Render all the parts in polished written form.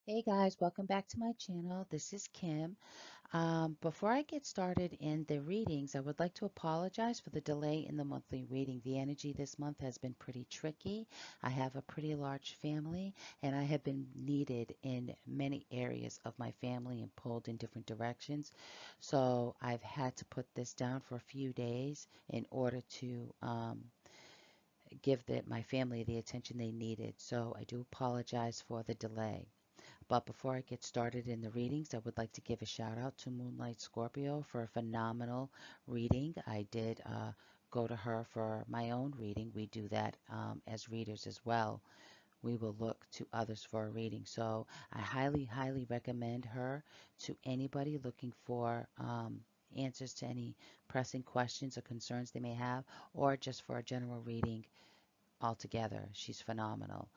Hey guys, welcome back to my channel. This is Kim. Before I get started in the readings, I would like to apologize for the delay in the monthly reading. The energy this month has been pretty tricky. I have a pretty large family and I have been needed in many areas of my family and pulled in different directions. So I've had to put this down for a few days in order to give my family the attention they needed. So I do apologize for the delay. But before I get started in the readings, I would like to give a shout out to Moonlight Scorpio for a phenomenal reading. I did go to her for my own reading. We do that as readers as well. We will look to others for a reading. So I highly, highly recommend her to anybody looking for answers to any pressing questions or concerns they may have, or just for a general reading altogether. She's phenomenal.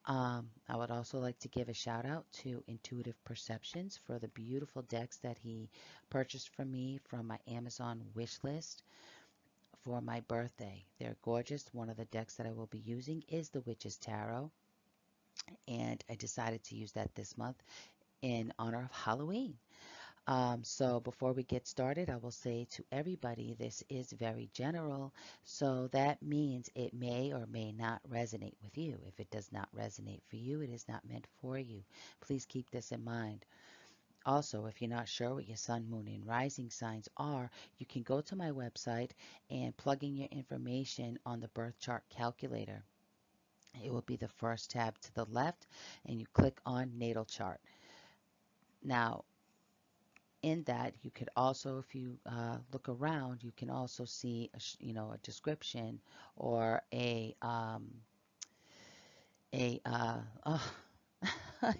I would also like to give a shout out to Intuitive Perceptions for the beautiful decks that he purchased from me from my Amazon wish list for my birthday. They're gorgeous. One of the decks that I will be using is the Witch's Tarot, and I decided to use that this month in honor of Halloween. So before we get started, I will say to everybody, this is very general. So that means it may or may not resonate with you. If it does not resonate for you, it is not meant for you. Please keep this in mind. Also, if you're not sure what your sun, moon, and rising signs are, you can go to my website and plug in your information on the birth chart calculator. It will be the first tab to the left, and you click on Natal Chart. Now, in that you could also, if you look around, you can also see a description or oh,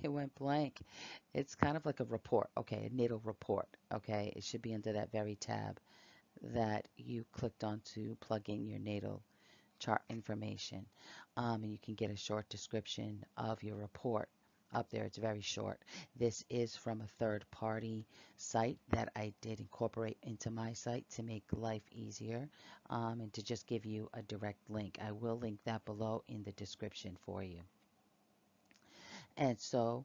it went blank. It's kind of like a report. Okay, a natal report. Okay, it should be under that very tab that you clicked on to plug in your natal chart information. And you can get a short description of your report up there. It's very short. This is from a third party site that I did incorporate into my site to make life easier, and to just give you a direct link. I will link that below in the description for you. And so,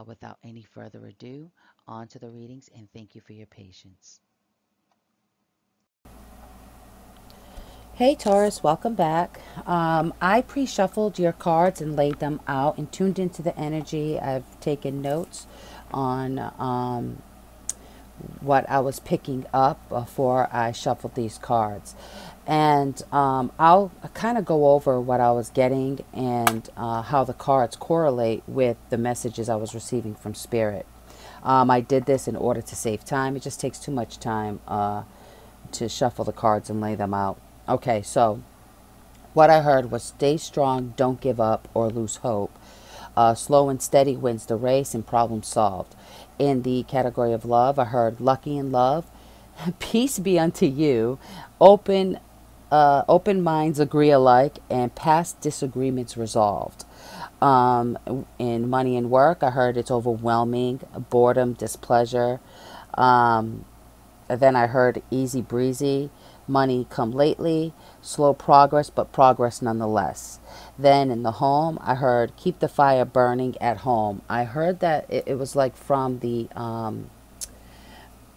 without any further ado, on to the readings, and thank you for your patience. Hey Taurus, welcome back. I pre-shuffled your cards and laid them out and tuned into the energy. I've taken notes on what I was picking up before I shuffled these cards. And I'll kind of go over what I was getting and how the cards correlate with the messages I was receiving from Spirit. I did this in order to save time. It just takes too much time to shuffle the cards and lay them out. Okay, so what I heard was stay strong, don't give up or lose hope. Slow and steady wins the race and problem solved. In the category of love, I heard lucky in love, peace be unto you, open minds agree alike, and past disagreements resolved. In money and work, I heard it's overwhelming, boredom, displeasure. Then I heard easy breezy, money come lately, slow progress, but progress nonetheless. Then in the home, I heard keep the fire burning at home. I heard that it was like from the,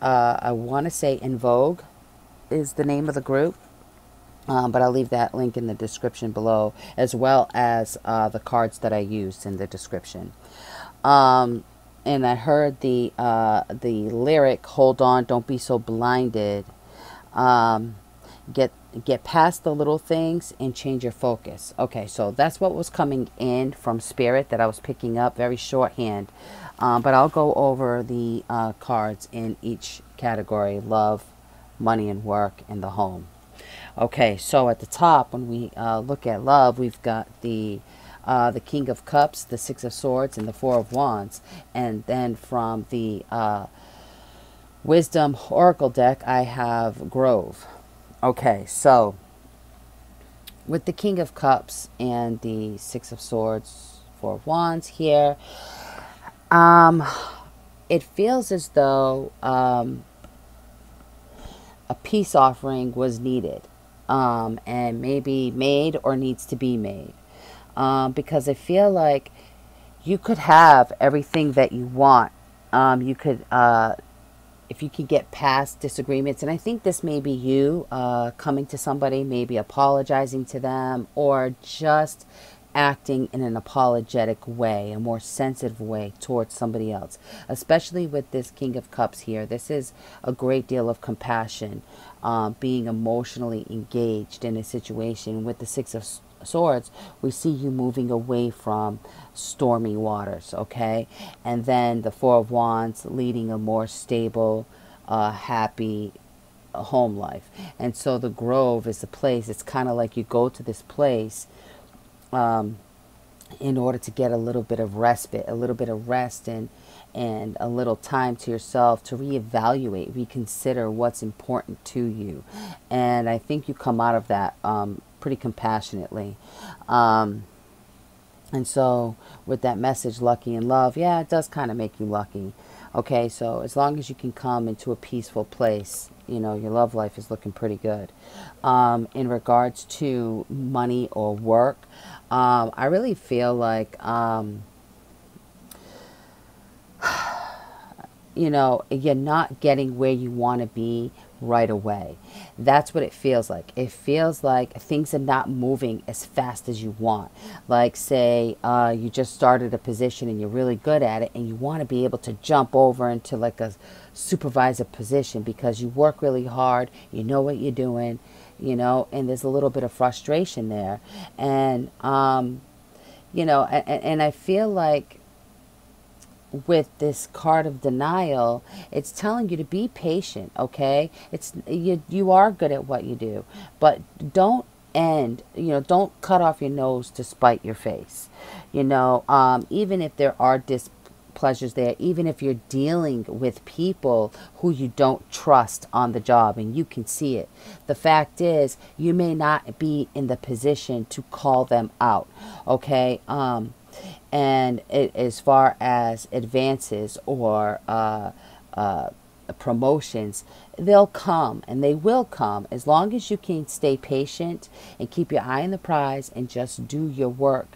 I want to say EnVogue is the name of the group. But I'll leave that link in the description below, as well as the cards that I used in the description. And I heard the lyric, hold on, don't be so blinded. Get past the little things and change your focus. Okay, so that's what was coming in from Spirit that I was picking up, very shorthand. But I'll go over the cards in each category: love, money and work, and the home. Okay, so at the top, when we look at love, we've got the King of Cups, the Six of Swords, and the Four of Wands. And then from the Wisdom Oracle deck, I have Grove. Okay, so with the King of Cups and the Six of Swords, Four of Wands here, it feels as though a peace offering was needed, and maybe made or needs to be made. Because I feel like you could have everything that you want. You could, if you could get past disagreements, and I think this may be you coming to somebody, maybe apologizing to them, or just acting in an apologetic way, a more sensitive way towards somebody else. Especially with this King of Cups here, this is a great deal of compassion, being emotionally engaged in a situation. With the Six of Swords, we see you moving away from stormy waters, okay? And then the Four of Wands, leading a more stable, happy home life. And so the Grove is the place. It's kind of like you go to this place in order to get a little bit of respite, a little bit of rest, and a little time to yourself to reevaluate, reconsider what's important to you. And I think you come out of that pretty compassionately. And so with that message, lucky in love, yeah, it does kind of make you lucky. Okay, so as long as you can come into a peaceful place, you know, your love life is looking pretty good. In regards to money or work, I really feel like, you know, you're not getting where you want to be right away. That's what it feels like. It feels like things are not moving as fast as you want. Like, say, you just started a position and you're really good at it, and you want to be able to jump over into like a supervisor position because you work really hard, you know what you're doing, you know, and there's a little bit of frustration there. And, you know, and I feel like with this card of denial, it's telling you to be patient, okay? It's you are good at what you do, but don't don't cut off your nose to spite your face. You know, even if there are displeasures there, even if you're dealing with people who you don't trust on the job and you can see it, the fact is you may not be in the position to call them out, okay? And as far as advances or promotions, they'll come, and they will come as long as you can stay patient and keep your eye on the prize and just do your work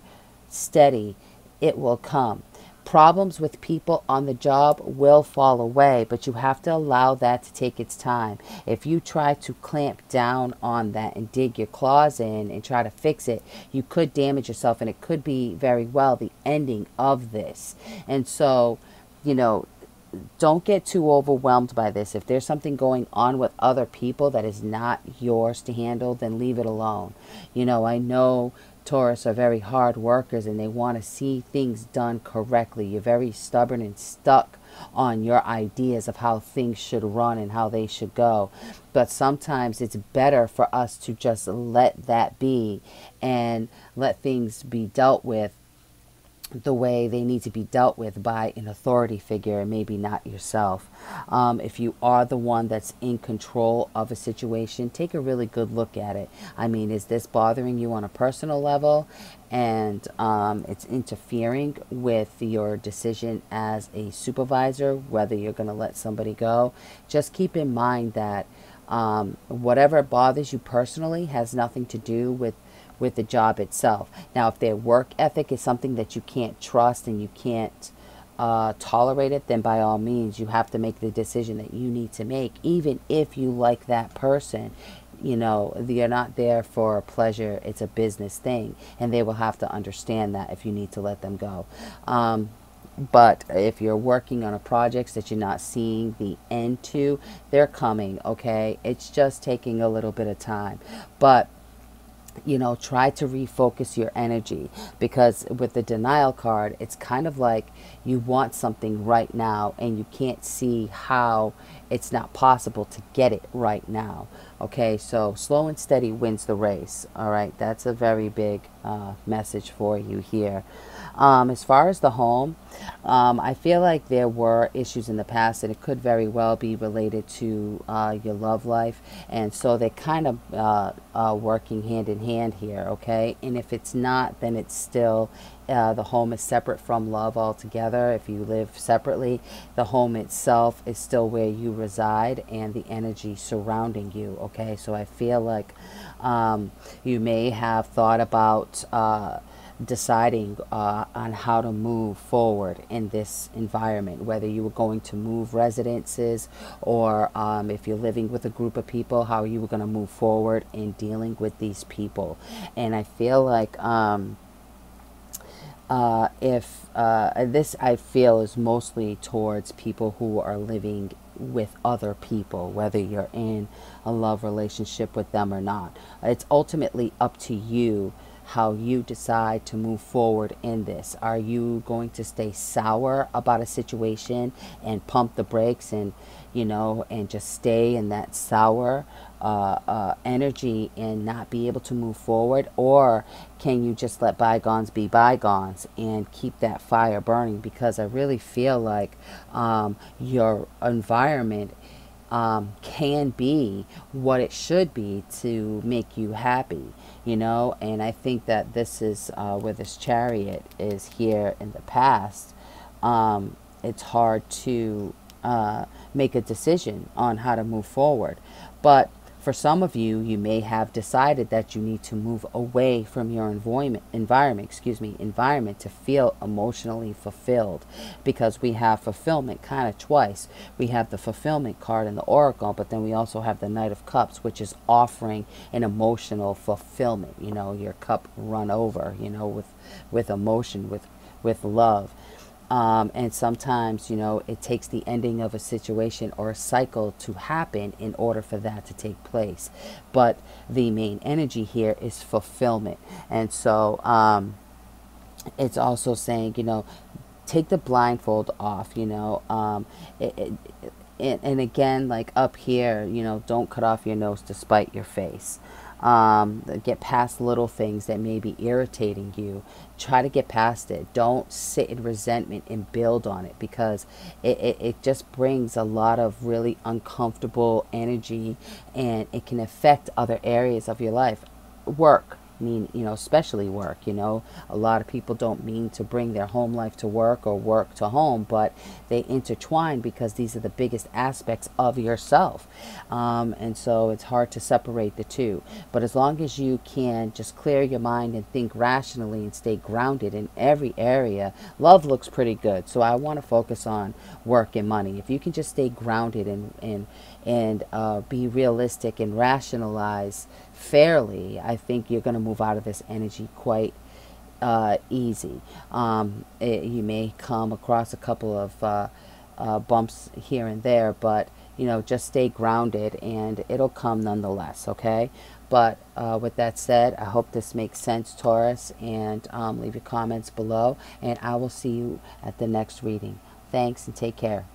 steady. It will come. Problems with people on the job will fall away, but you have to allow that to take its time. If you try to clamp down on that and dig your claws in and try to fix it, you could damage yourself, and it could be very well the ending of this. And so, you know, don't get too overwhelmed by this. If there's something going on with other people that is not yours to handle, then leave it alone. You know, I know Taurus are very hard workers and they want to see things done correctly. You're very stubborn and stuck on your ideas of how things should run and how they should go. But sometimes it's better for us to just let that be and let things be dealt with the way they need to be dealt with by an authority figure, and maybe not yourself. If you are the one that's in control of a situation, take a really good look at it. I mean, is this bothering you on a personal level, and it's interfering with your decision as a supervisor, whether you're going to let somebody go? Just keep in mind that whatever bothers you personally has nothing to do with the job itself. Now, if their work ethic is something that you can't trust and you can't tolerate it, then by all means you have to make the decision that you need to make. Even if you like that person, you know, you're not there for pleasure. It's a business thing, and they will have to understand that if you need to let them go. But if you're working on a project that you're not seeing the end to, they're coming, okay? It's just taking a little bit of time. But you know, try to refocus your energy, because with the denial card, it's kind of like you want something right now and you can't see how it's not possible to get it right now. Okay, so slow and steady wins the race. All right, that's a very big message for you here. As far as the home, I feel like there were issues in the past, and it could very well be related to your love life, and so they're kind of working hand in hand here, okay? And if it's not, then it's still the home is separate from love altogether. If you live separately, the home itself is still where you reside and the energy surrounding you, okay? So I feel like you may have thought about deciding on how to move forward in this environment, whether you were going to move residences or if you're living with a group of people, how you were going to move forward in dealing with these people. And I feel like if this, I feel, is mostly towards people who are living with other people, whether you're in a love relationship with them or not. It's ultimately up to you how you decide to move forward in this. Are you going to stay sour about a situation and pump the brakes and, you know, and just stay in that sour energy and not be able to move forward? Or can you just let bygones be bygones and keep that fire burning? Because I really feel like your environment can be what it should be to make you happy, you know. And I think that this is where this Chariot is here in the past. It's hard to make a decision on how to move forward. But for some of you, you may have decided that you need to move away from your environment to feel emotionally fulfilled, because we have fulfillment kind of twice. We have the fulfillment card in the Oracle, but then we also have the Knight of Cups, which is offering an emotional fulfillment. You know, your cup run over, you know, with emotion, with love. And sometimes, you know, it takes the ending of a situation or a cycle to happen in order for that to take place. But the main energy here is fulfillment. And so it's also saying, you know, take the blindfold off, you know. And again, like up here, you know, don't cut off your nose to spite your face. Get past little things that may be irritating you. Try to get past it. Don't sit in resentment and build on it, because it just brings a lot of really uncomfortable energy, and it can affect other areas of your life. Work. You know, especially work. You know, a lot of people don't mean to bring their home life to work or work to home, but they intertwine because these are the biggest aspects of yourself. And so it's hard to separate the two. But as long as you can just clear your mind and think rationally and stay grounded in every area, love looks pretty good. So I want to focus on work and money. If you can just stay grounded and be realistic and rationalize fairly, I think you're going to move out of this energy quite easy. You may come across a couple of bumps here and there, but you know, just stay grounded and it'll come nonetheless. Okay. But with that said, I hope this makes sense, Taurus, and leave your comments below, and I will see you at the next reading. Thanks and take care.